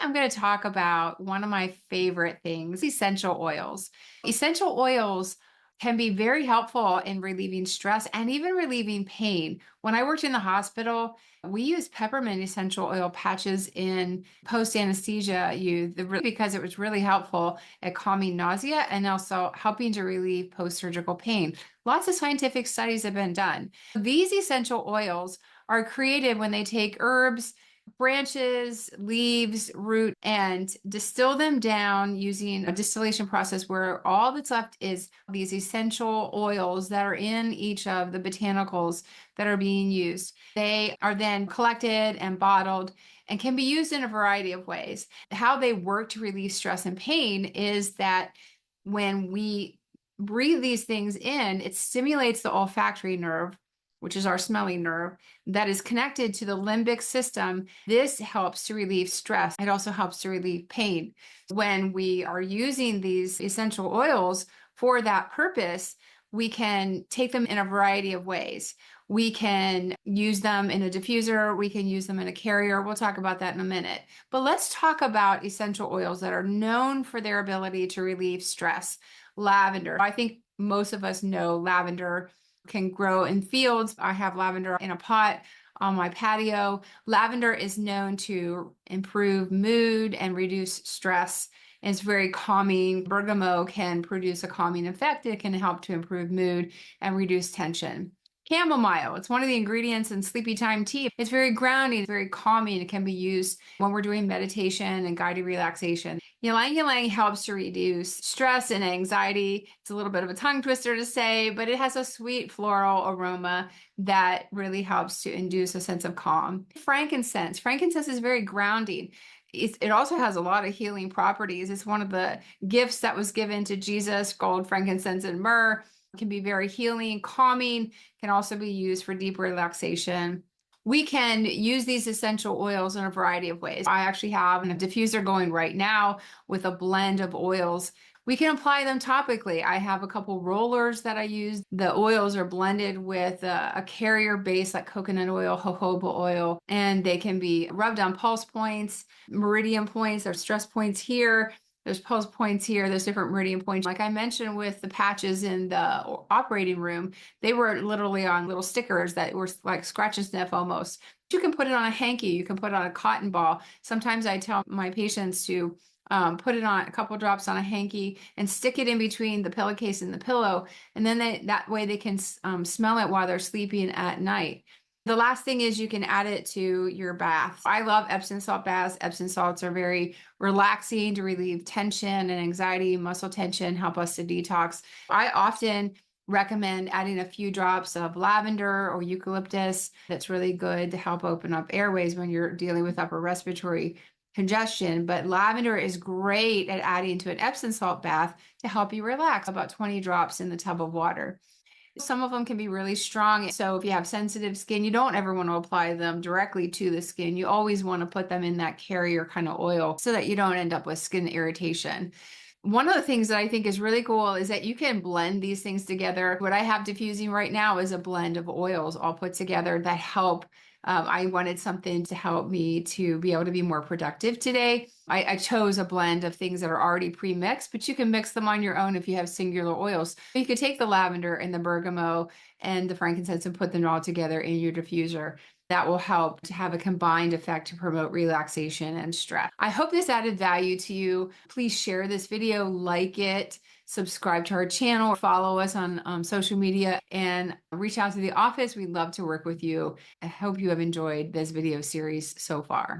I'm going to talk about one of my favorite things, essential oils. Essential oils can be very helpful in relieving stress and even relieving pain. When I worked in the hospital, we used peppermint essential oil patches in post anesthesia because it was really helpful at calming nausea and also helping to relieve post surgical pain. Lots of scientific studies have been done. These essential oils are created when they take herbs, branches, leaves, root, and distill them down using a distillation process where all that's left is these essential oils that are in each of the botanicals that are being used. They are then collected and bottled and can be used in a variety of ways. How they work to relieve stress and pain is that when we breathe these things in, it stimulates the olfactory nerve, which is our smelling nerve, that is connected to the limbic system. This helps to relieve stress. It also helps to relieve pain. When we are using these essential oils for that purpose, we can take them in a variety of ways. We can use them in a diffuser. We can use them in a carrier. We'll talk about that in a minute. But let's talk about essential oils that are known for their ability to relieve stress. Lavender. I think most of us know lavender can grow in fields. I have lavender in a pot on my patio. Lavender is known to improve mood and reduce stress. It's very calming. Bergamot can produce a calming effect. It can help to improve mood and reduce tension. Chamomile, it's one of the ingredients in sleepy time tea. It's very grounding, it's very calming. It can be used when we're doing meditation and guided relaxation. Ylang ylang helps to reduce stress and anxiety. It's a little bit of a tongue twister to say, but it has a sweet floral aroma that really helps to induce a sense of calm. Frankincense. Frankincense is very grounding. It also has a lot of healing properties. It's one of the gifts that was given to Jesus, gold, frankincense, and myrrh. Can be very healing, calming, can also be used for deep relaxation. We can use these essential oils in a variety of ways. I actually have a diffuser going right now with a blend of oils. We can apply them topically. I have a couple rollers that I use. The oils are blended with a carrier base like coconut oil, jojoba oil, and they can be rubbed on pulse points, meridian points, or stress points here. There's pulse points here. There's different meridian points. Like I mentioned with the patches in the operating room, they were literally on little stickers that were like scratch and sniff almost. You can put it on a hanky. You can put it on a cotton ball. Sometimes I tell my patients to put it on a couple drops on a hanky and stick it in between the pillowcase and the pillow. And then that way they can smell it while they're sleeping at night. The last thing is you can add it to your bath. I love Epsom salt baths. Epsom salts are very relaxing to relieve tension and anxiety, muscle tension, help us to detox. I often recommend adding a few drops of lavender or eucalyptus. That's really good to help open up airways when you're dealing with upper respiratory congestion. But lavender is great at adding to an Epsom salt bath to help you relax. About 20 drops in the tub of water. Some of them can be really strong. So if you have sensitive skin, you don't ever want to apply them directly to the skin. You always want to put them in that carrier kind of oil so that you don't end up with skin irritation. One of the things that I think is really cool is that you can blend these things together. What I have diffusing right now is a blend of oils all put together that help. I wanted something to help me to be able to be more productive today. I chose a blend of things that are already pre-mixed, but you can mix them on your own if you have singular oils. You could take the lavender and the bergamot and the frankincense and put them all together in your diffuser. That will help to have a combined effect to promote relaxation and stress. I hope this added value to you. Please share this video, like it, subscribe to our channel, follow us on social media, and reach out to the office. We'd love to work with you. I hope you have enjoyed this video series so far.